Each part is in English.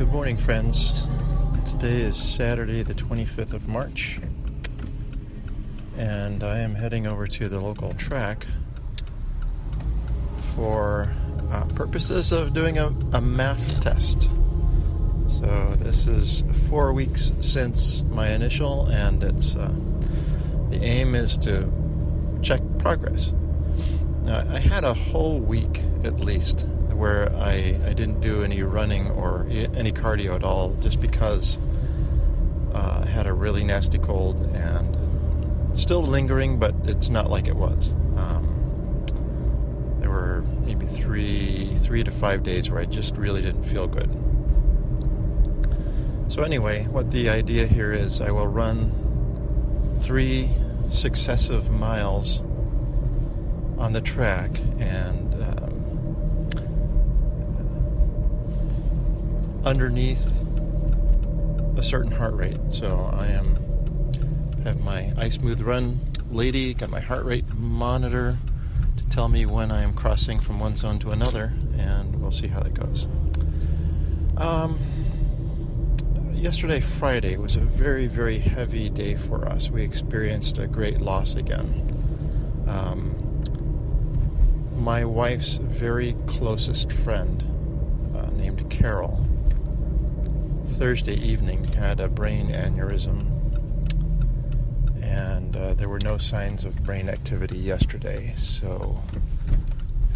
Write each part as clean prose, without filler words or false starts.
Good morning, friends. Today is Saturday, the 25th of March, and I am heading over to the local track for purposes of doing a MAF test. So this is 4 weeks since my initial, and it's the aim is to check progress. Now, I had a whole week at least where I didn't do any running or any cardio at all, just because I had a really nasty cold and still lingering, but it's not like it was. There were maybe three to 5 days where I just really didn't feel good. So anyway, what the idea here is, I will run 3 successive miles on the track, and underneath a certain heart rate. So I have my iSmooth Run lady, got my heart rate monitor to tell me when I am crossing from one zone to another, and we'll see how that goes. Yesterday, Friday, was a very, very heavy day for us. We experienced a great loss again. My wife's very closest friend, named Carol, Thursday evening had a brain aneurysm, and there were no signs of brain activity yesterday, so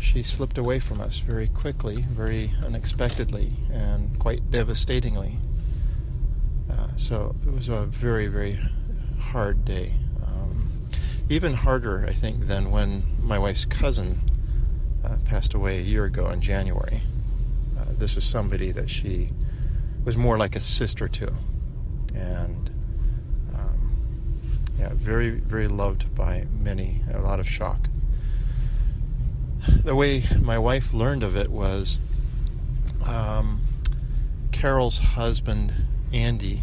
she slipped away from us very quickly, very unexpectedly, and quite devastatingly. So it was a very, very hard day. Even harder, I think, than when my wife's cousin passed away a year ago in January. This was somebody that she was more like a sister to, and very, very loved by many. A lot of shock. The way my wife learned of it was Carol's husband, Andy,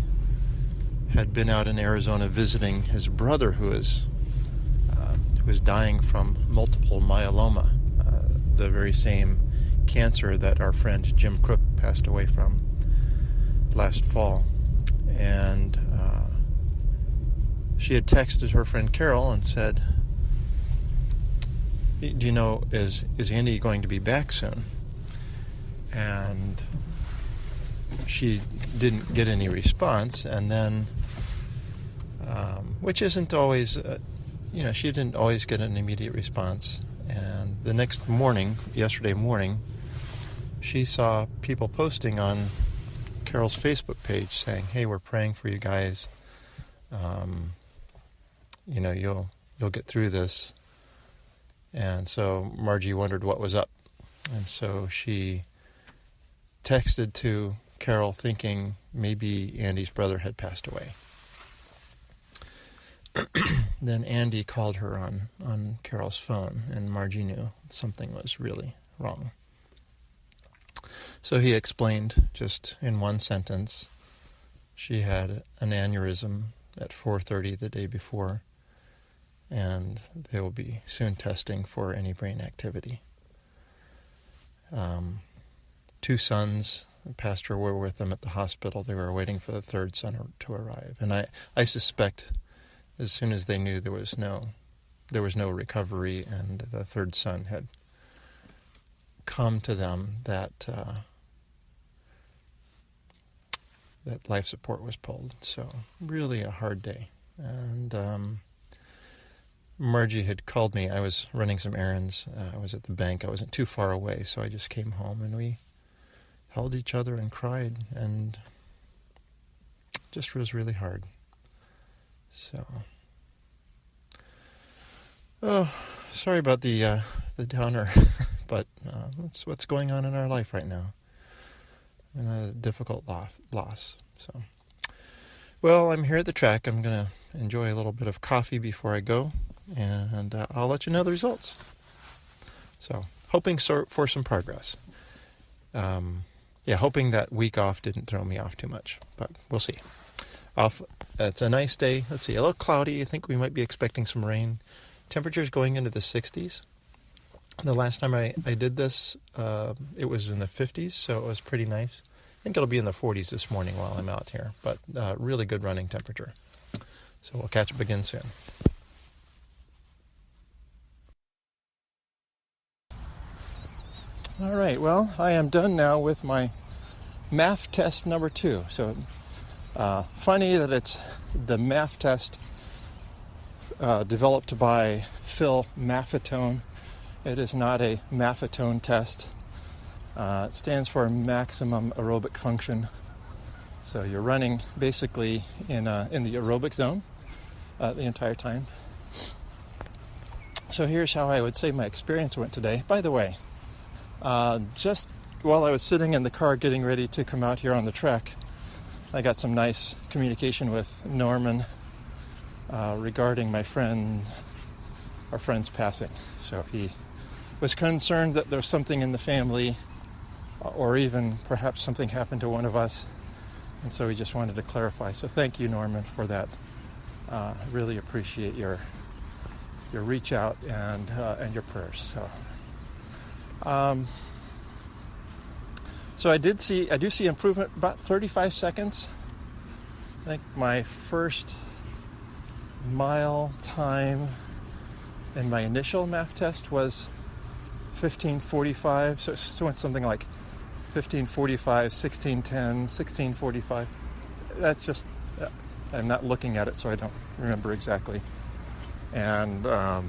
had been out in Arizona visiting his brother who was dying from multiple myeloma, the very same cancer that our friend Jim Crook passed away from last fall. And she had texted her friend Carol and said, "Do you know, is Andy going to be back soon?" And she didn't get any response, and then which isn't always she didn't always get an immediate response. And the next morning, yesterday morning, she saw people posting on Carol's Facebook page saying, "Hey, we're praying for you guys. You'll get through this." And so Margie wondered what was up, and so she texted to Carol, thinking maybe Andy's brother had passed away. Then Andy called her on Carol's phone, and Margie knew something was really wrong. So he explained, just in one sentence, she had an aneurysm at 4:30 the day before, and they will be soon testing for any brain activity. 2 sons, the pastor, were with them at the hospital. They were waiting for the 3rd son to arrive. And I suspect as soon as they knew there was no recovery and the 3rd son had come to them, that life support was pulled. So really a hard day. And Margie had called me. I was running some errands. I was at the bank. I wasn't too far away, so I just came home, and we held each other and cried, and just was really hard. So, sorry about the downer, but it's what's going on in our life right now. A difficult loss. So, well, I'm here at the track. I'm going to enjoy a little bit of coffee before I go, and I'll let you know the results. So, hoping for some progress. Hoping that week off didn't throw me off too much, but we'll see. It's a nice day. Let's see, a little cloudy. I think we might be expecting some rain. Temperatures going into the 60s. The last time I did this, it was in the 50s, so it was pretty nice. think it'll be in the 40s this morning while I'm out here, but really good running temperature. So we'll catch up again soon. All right, well, I am done now with my MAF test number 2. So funny that it's the MAF test developed by Phil Maffetone. It is not a Maffetone test. It stands for maximum aerobic function. So you're running basically in the aerobic zone the entire time. So here's how I would say my experience went today. By the way, just while I was sitting in the car getting ready to come out here on the trek, I got some nice communication with Norman regarding our friend's passing. So he was concerned that there's something in the family, or even perhaps something happened to one of us, and so he just wanted to clarify. So thank you, Norman, for that. I really appreciate your reach out and your prayers. So I do see improvement about 35 seconds. I think my first mile time in my initial MAF test was 15:45. So it went something like 15:45, 16:10, 16:45. That's just, I'm not looking at it, so I don't remember exactly. And I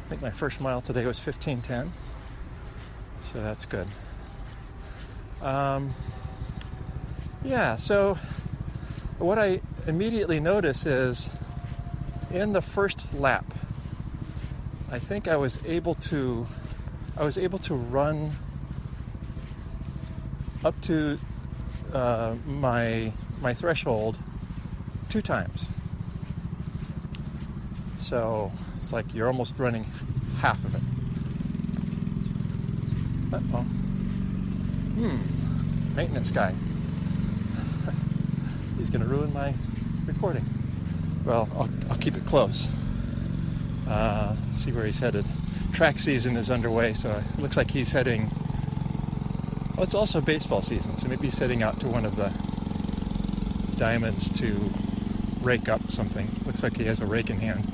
think my first mile today was 15:10. So that's good. So what I immediately notice is in the first lap, I think I was able to run up to my threshold 2 times. So it's like you're almost running half of it. Uh-oh. Maintenance guy. He's going to ruin my recording. Well, I'll keep it close. See where he's headed. Track season is underway, so it looks like he's heading... Well, it's also baseball season, so maybe he's heading out to one of the diamonds to rake up something. Looks like he has a rake in hand.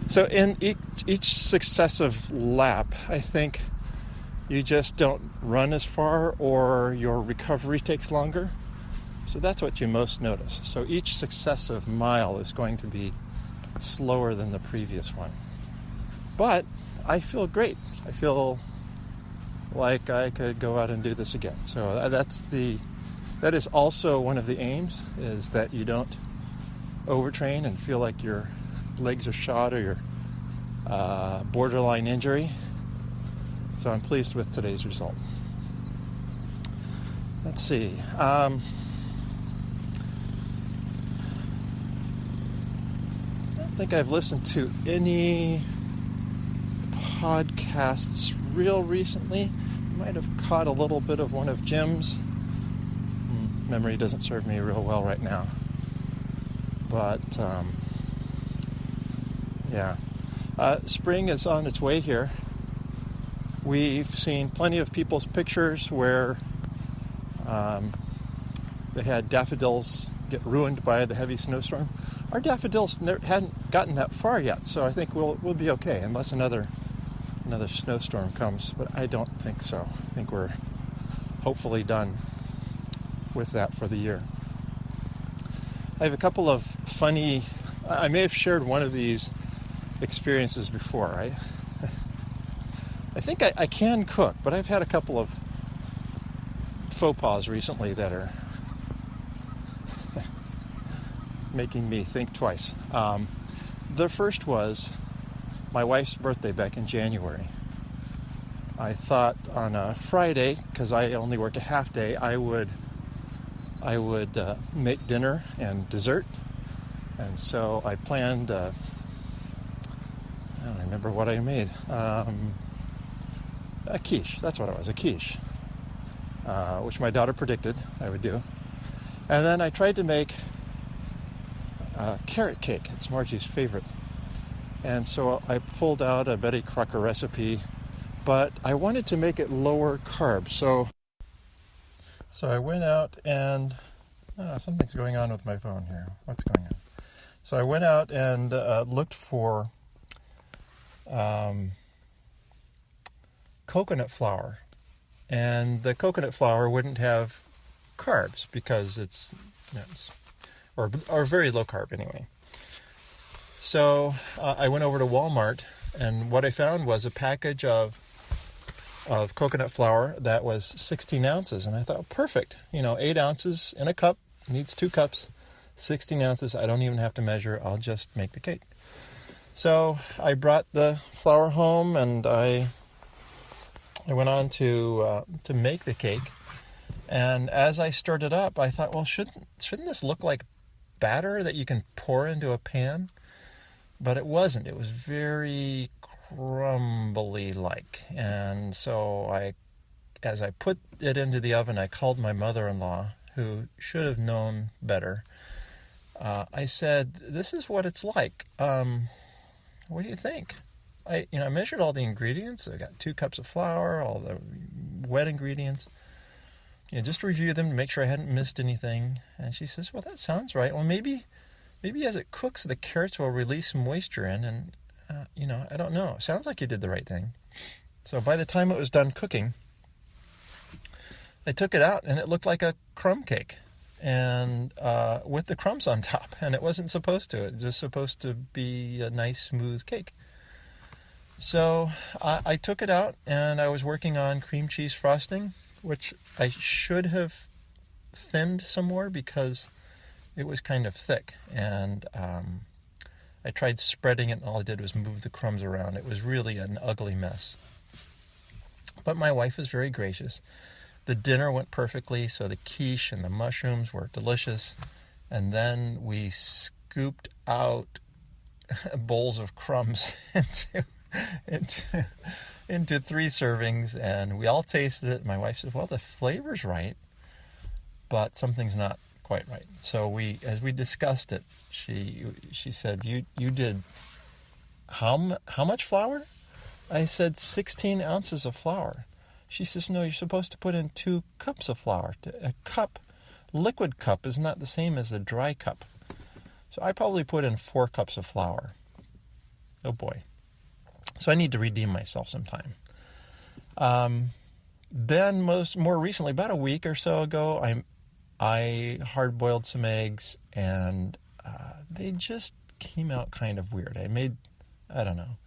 So in each successive lap, I think you just don't run as far, or your recovery takes longer. So that's what you most notice. So each successive mile is going to be slower than the previous one. But I feel great. I feel like I could go out and do this again. So that is also one of the aims, is that you don't overtrain and feel like your legs are shot or you're borderline injury. So I'm pleased with today's result. Let's see. I don't think I've listened to any podcasts real recently. Might have caught a little bit of one of Jim's. Memory doesn't serve me real well right now. But, spring is on its way here. We've seen plenty of people's pictures where they had daffodils get ruined by the heavy snowstorm. Our daffodils hadn't gotten that far yet, so I think we'll be okay, unless another snowstorm comes. But I don't think so. I think we're hopefully done with that for the year. I have a couple of funny... I may have shared one of these experiences before, right? I think I can cook, but I've had a couple of faux pas recently that are making me think twice. The first was my wife's birthday back in January. I thought on a Friday, because I only work a half day, I would make dinner and dessert. And so I planned, I don't remember what I made. A quiche, that's what it was, a quiche. Which my daughter predicted I would do. And then I tried to make carrot cake. It's Margie's favorite. And so I pulled out a Betty Crocker recipe, but I wanted to make it lower carb. So I went out and something's going on with my phone here. What's going on? So I went out and looked for coconut flour, and the coconut flour wouldn't have carbs because it's or very low carb anyway. So I went over to Walmart, and what I found was a package of coconut flour that was 16 ounces, and I thought, perfect, 8 ounces in a cup, needs 2 cups, 16 ounces, I don't even have to measure, I'll just make the cake. So I brought the flour home, and I went on to make the cake. And as I stirred it up, I thought, well, shouldn't this look like batter that you can pour into a pan? But it wasn't. It was very crumbly-like. And so as I put it into the oven, I called my mother-in-law, who should have known better. I said, this is what it's like. What do you think? I measured all the ingredients. I got 2 cups of flour, all the wet ingredients. Just to review them to make sure I hadn't missed anything. And she says, well, that sounds right. Well, maybe as it cooks, the carrots will release some moisture in. And, I don't know. It sounds like you did the right thing. So by the time it was done cooking, I took it out, and it looked like a crumb cake. And with the crumbs on top. And it wasn't supposed to. It was just supposed to be a nice, smooth cake. So I took it out, and I was working on cream cheese frosting, which I should have thinned some more because it was kind of thick. And I tried spreading it, and all I did was move the crumbs around. It was really an ugly mess. But my wife was very gracious. The dinner went perfectly, so the quiche and the mushrooms were delicious. And then we scooped out bowls of crumbs into 3 servings, and we all tasted it. My wife said, well, the flavor's right, but something's not quite right. So as we discussed it, she said, you did how much flour? I said 16 ounces of flour. She says, no, you're supposed to put in 2 cups of flour. A cup, liquid cup, is not the same as a dry cup. So I probably put in 4 cups of flour. Oh boy. So I need to redeem myself sometime. Then more recently, about a week or so ago, I hard-boiled some eggs, and they just came out kind of weird. I don't know.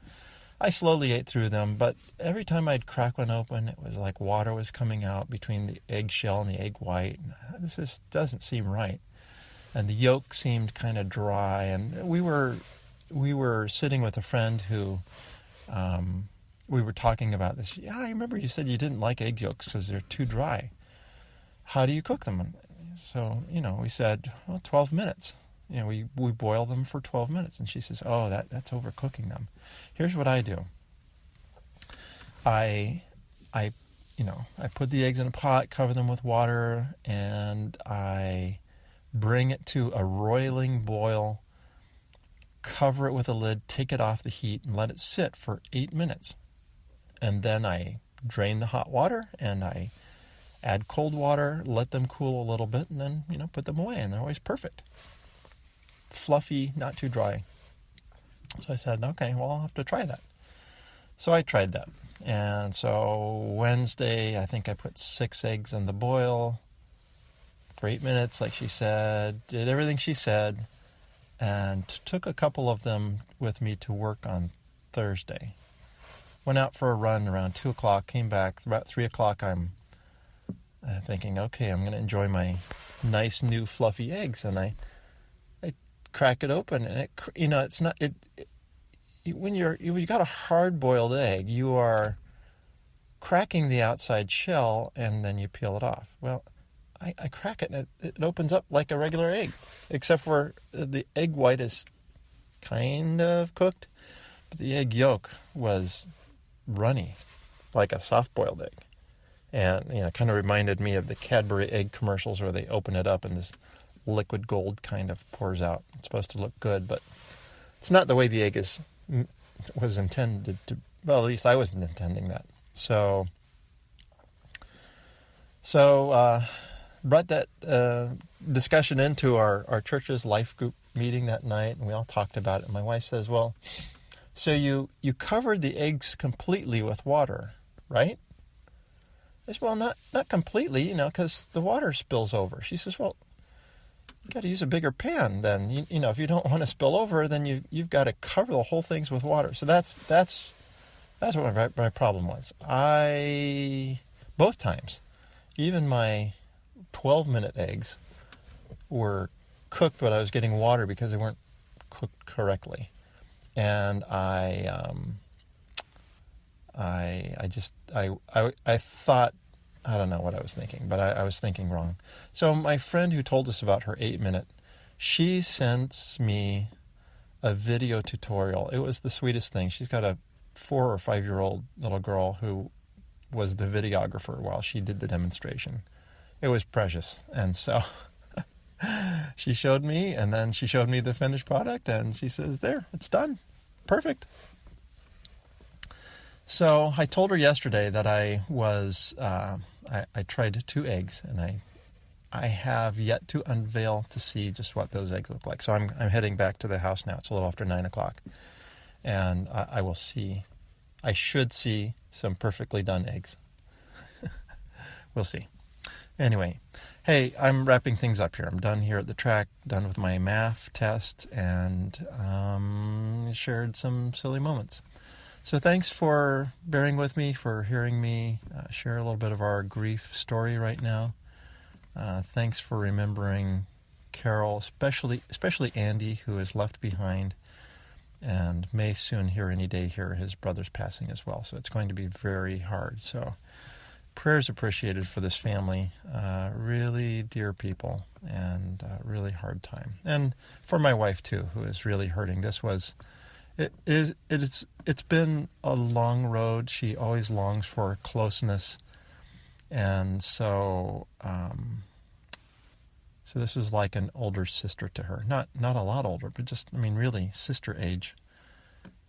I slowly ate through them, but every time I'd crack one open, it was like water was coming out between the eggshell and the egg white. This just doesn't seem right. And the yolk seemed kind of dry. And we were sitting with a friend who we were talking about this. Yeah, I remember you said you didn't like egg yolks because they're too dry. How do you cook them? And so, we said, well, 12 minutes. We boil them for 12 minutes. And she says, oh, that's overcooking them. Here's what I do. I put the eggs in a pot, cover them with water, and I bring it to a roiling boil, cover it with a lid, take it off the heat, and let it sit for 8 minutes. And then I drain the hot water, and I add cold water, let them cool a little bit, and then, put them away, and they're always perfect. Fluffy, not too dry. So I said, okay, well, I'll have to try that. So I tried that. And so Wednesday, I think I put 6 eggs in the boil for 8 minutes, like she said, did everything she said, and took a couple of them with me to work on Thursday. Went out for a run around 2 o'clock, came back. About 3 o'clock, I'm thinking, okay, I'm going to enjoy my nice new fluffy eggs. And I crack it open, and it's not, when you got a hard-boiled egg, you are cracking the outside shell, and then you peel it off. Well, I crack it, and it opens up like a regular egg, except for the egg white is kind of cooked, but the egg yolk was runny, like a soft-boiled egg. And, it kind of reminded me of the Cadbury egg commercials where they open it up and this liquid gold kind of pours out. It's supposed to look good, but it's not the way the egg was intended to. Well, at least I wasn't intending that. So brought that discussion into our church's life group meeting that night, and we all talked about it. And my wife says, well, so you covered the eggs completely with water, right? I said, well, not completely, because the water spills over. She says, well, you got to use a bigger pan then. If you don't want to spill over, then you've got to cover the whole things with water. So that's what my problem was. Both times, even my 12-minute eggs were cooked, but I was getting water because they weren't cooked correctly. And I thought, I don't know what I was thinking, but I was thinking wrong. So my friend who told us about her 8-minute, she sends me a video tutorial. It was the sweetest thing. She's got a 4 or 5-year-old little girl who was the videographer while she did the demonstration. It was precious. And so she showed me, and then she showed me the finished product, and she says, there, it's done. Perfect. So I told her yesterday that I tried 2 eggs, and I have yet to unveil to see just what those eggs look like. So I'm heading back to the house now. It's a little after 9 o'clock, and I will see. I should see some perfectly done eggs. We'll see. Anyway, hey, I'm wrapping things up here. I'm done here at the track, done with my MAF test, and shared some silly moments. So thanks for bearing with me, for hearing me share a little bit of our grief story right now. Thanks for remembering Carol, especially Andy, who is left behind and may soon any day hear his brother's passing as well. So it's going to be very hard. So prayers appreciated for this family, really dear people, and really hard time. And for my wife too, who is really hurting. It's been a long road. She always longs for closeness, and so this is like an older sister to her. Not a lot older, but just really sister age,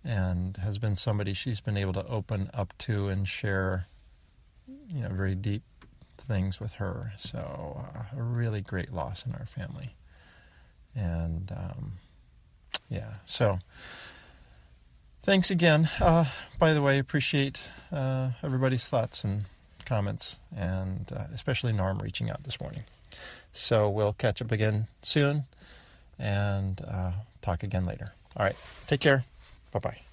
and has been somebody she's been able to open up to and share, very deep things with her. So a really great loss in our family, and so. Thanks again. By the way, appreciate everybody's thoughts and comments, and especially Norm reaching out this morning. So we'll catch up again soon and talk again later. All right. Take care. Bye-bye.